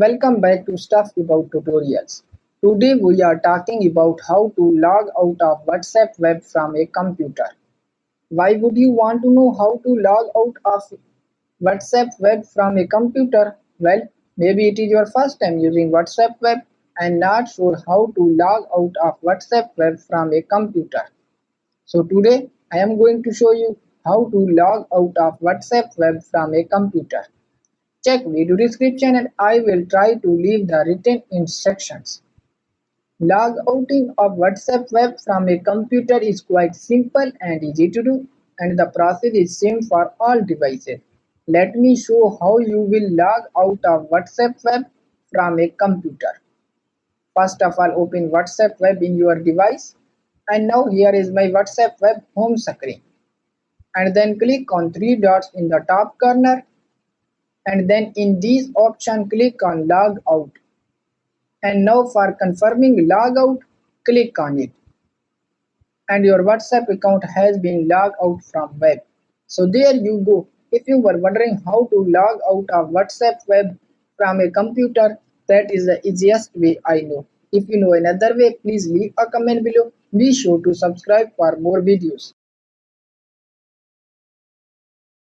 Welcome back to Stuff About Tutorials. Today we are talking about how to log out of WhatsApp web from a computer. Why would you want to know how to log out of WhatsApp web from a computer? Well, maybe it is your first time using WhatsApp web and not sure how to log out of WhatsApp web from a computer. So today I am going to show you how to log out of WhatsApp web from a computer. Check video description and I will try to leave the written instructions. Log outing of WhatsApp web from a computer is quite simple and easy to do, and the process is same for all devices. Let me show how you will log out of WhatsApp web from a computer. First of all, open WhatsApp web in your device, and now here is my WhatsApp web home screen. And then click on three dots in the top corner, and then in this option click on log out, and now for confirming logout click on it, and your WhatsApp account has been logged out from web. So there you go. If you were wondering how to log out of WhatsApp web from a computer, that is the easiest way I know. If you know another way, please leave a comment below. Be sure to subscribe for more videos.